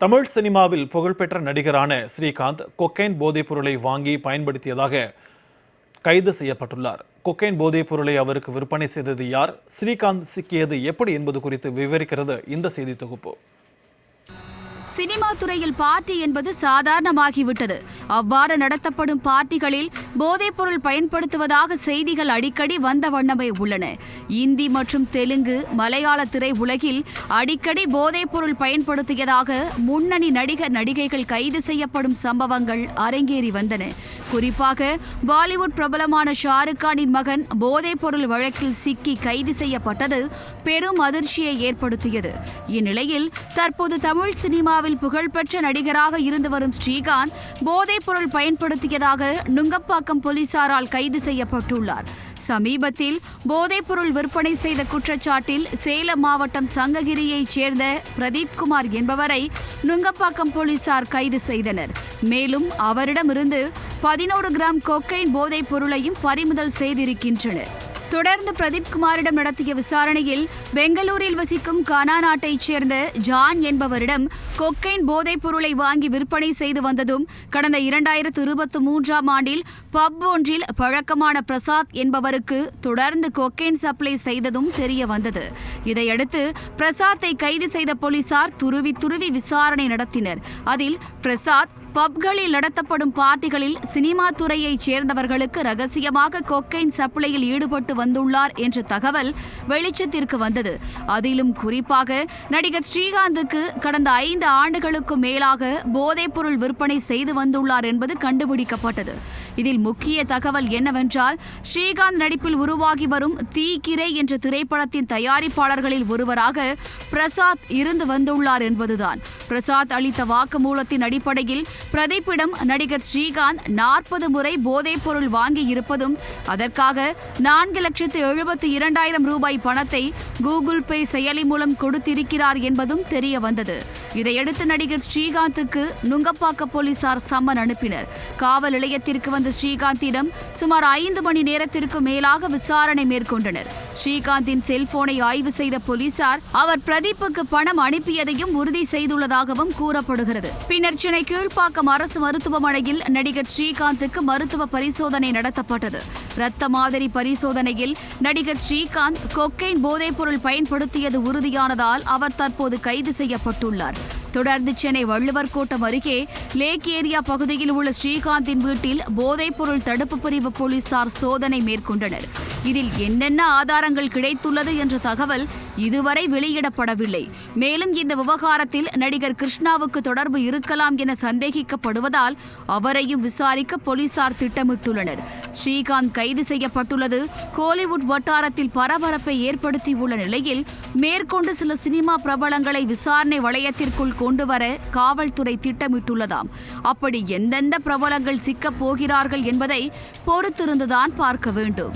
தமிழ் சினிமாவில் புகழ்பெற்ற நடிகரான ஸ்ரீகாந்த் கொக்கைன் போதைப் பொருளை வாங்கி பயன்படுத்தியதாக கைது செய்யப்பட்டுள்ளார். கொக்கைன் போதைப் பொருளை அவருக்கு விற்பனை செய்தது யார், ஸ்ரீகாந்த் சிக்கியது எப்படி என்பது குறித்து விவரிக்கிறது இந்த செய்தி தொகுப்பு. சினிமா துறையில் பார்ட்டி என்பது சாதாரணமாகிவிட்டது. அவ்வாறு நடத்தப்படும் பார்ட்டிகளில் போதைப்பொருள் பயன்படுத்துவதாக செய்திகள் அடிக்கடி வந்த வண்ணமே உள்ளன. இந்தி மற்றும் தெலுங்கு, மலையாள திரை உலகில் அடிக்கடி போதைப்பொருள் பயன்படுத்தியதாக முன்னணி நடிகர் நடிகைகள் கைது செய்யப்படும் சம்பவங்கள் அரங்கேறி வந்தன. குறிப்பாக பாலிவுட் பிரபலமான ஷாருக் கானின் மகன் போதைப்பொருள் வழக்கில் சிக்கி கைது செய்யப்பட்டது பெரும் அதிர்ச்சியை ஏற்படுத்தியது. இந்நிலையில் தற்போது தமிழ் சினிமாவில் புகழ்பெற்ற நடிகராக இருந்து வரும் ஸ்ரீகாந்த் போதைப்பொருள் பயன்படுத்தியதாக நுங்கப்பாக்கம் போலீசாரால் கைது செய்யப்பட்டுள்ளார். சமீபத்தில் போதைப்பொருள் விற்பனை செய்த குற்றச்சாட்டில் சேலம் மாவட்டம் சங்ககிரியைச் சேர்ந்த பிரதீப்குமார் என்பவரை நுங்கப்பாக்கம் போலீசார் கைது செய்தனர். மேலும் அவரிடமிருந்து 11 கிராம் கொக்கைன் போதைப் பொருளையும் பறிமுதல் செய்திருக்கின்றனர். தொடர்ந்து பிரதீப்குமாரிடம் நடத்திய விசாரணையில் பெங்களூரில் வசிக்கும் கனா நாட்டைச் சேர்ந்த ஜான் என்பவரிடம் கொக்கைன் போதைப் பொருளை வாங்கி விற்பனை செய்து வந்ததும், கடந்த 2023ஆம் ஆண்டில் பப் ஒன்றில் பழக்கமான பிரசாத் என்பவருக்கு தொடர்ந்து கொக்கைன் சப்ளை செய்ததும் தெரிய வந்தது. இதையடுத்து பிரசாத்தை கைது செய்த போலீசார் துருவி விசாரணை நடத்தினர். அதில் பிரசாத் பப்களில் நடத்தப்படும் பார்ட்டிகளில் சினிமா துறையைச் சேர்ந்தவர்களுக்கு ரகசியமாக கொக்கைன் சப்ளையில் ஈடுபட்டு வந்துள்ளார் என்ற தகவல் வெளிச்சத்திற்கு வந்தது. அதிலும் குறிப்பாக நடிகர் ஸ்ரீகாந்துக்கு கடந்த 5 ஆண்டுகளுக்கு மேலாக போதைப்பொருள் விற்பனை செய்து வந்துள்ளார் என்பது கண்டுபிடிக்கப்பட்டது. இதில் முக்கிய தகவல் என்னவென்றால், ஸ்ரீகாந்த் நடிப்பில் உருவாகி வரும் தீக்கிரை என்ற திரைப்படத்தின் தயாரிப்பாளர்களில் ஒருவராக பிரசாத் இருந்து வந்துள்ளார் என்பதுதான். பிரசாத் அளித்த வாக்குமூலத்தின் அடிப்படையில் பிரதீப்பிடம் நடிகர் ஸ்ரீகாந்த் 40 முறை போதைப் பொருள் வாங்கி இருப்பதும், அதற்காக 4,72,000 ரூபாய் பணத்தை கூகுள் பே செயலி மூலம் கொடுத்திருக்கிறார் என்பதும் தெரிய வந்தது. இதையடுத்து நடிகர் ஸ்ரீகாந்துக்கு நுங்கப்பாக்க போலீசார் சம்மன் அனுப்பினர். காவல் நிலையத்திற்கு வந்த ஸ்ரீகாந்திடம் சுமார் 5 மணி நேரத்திற்கு மேலாக விசாரணை மேற்கொண்டனர். ஸ்ரீகாந்தின் செல்போனை ஆய்வு செய்த போலீசார் அவர் பிரதீப்புக்கு பணம் அனுப்பியதையும் உறுதி செய்துள்ளதாகவும் கூறப்படுகிறது. பின்னர் சென்னை கீழ்ப்பாக்கம் அரசு மருத்துவமனையில் நடிகர் ஸ்ரீகாந்துக்கு மருத்துவ பரிசோதனை நடத்தப்பட்டது. இரத்த மாதிரி பரிசோதனையில் நடிகர் ஸ்ரீகாந்த் கொக்கைன் போதைப்பொருள் பயன்படுத்தியது உறுதியானதால் அவர் தற்போது கைது செய்யப்பட்டுள்ளார். தொடர்ந்து சென்னை வள்ளுவர் கோட்டம் அருகே லேக் ஏரியா பகுதியில் உள்ள ஸ்ரீகாந்தின் வீட்டில் போதைப்பொருள் தடுப்பு பிரிவு போலீசார் சோதனை மேற்கொண்டனர். இதில் என்னென்ன ஆதாரங்கள் கிடைத்துள்ளது என்ற தகவல் இதுவரை வெளியிடப்படவில்லை. மேலும் இந்த விவகாரத்தில் நடிகர் கிருஷ்ணாவுக்கு தொடர்பு இருக்கலாம் என சந்தேகிக்கப்படுவதால் அவரையும் விசாரிக்க போலீசார் திட்டமிட்டுள்ளனர். ஸ்ரீகாந்த் கைது செய்யப்பட்டுள்ளது கோலிவுட் வட்டாரத்தில் பரபரப்பை ஏற்படுத்தியுள்ள நிலையில் மேற்கொண்டு சில சினிமா பிரபலங்களை விசாரணை வளையத்திற்குள் கொண்டுவர காவல்துறை திட்டமிட்டுள்ளதாம். அப்படி எந்தெந்த பிரபலங்கள் சிக்கப் போகிறார்கள் என்பதை பொறுத்திருந்துதான் பார்க்க வேண்டும்.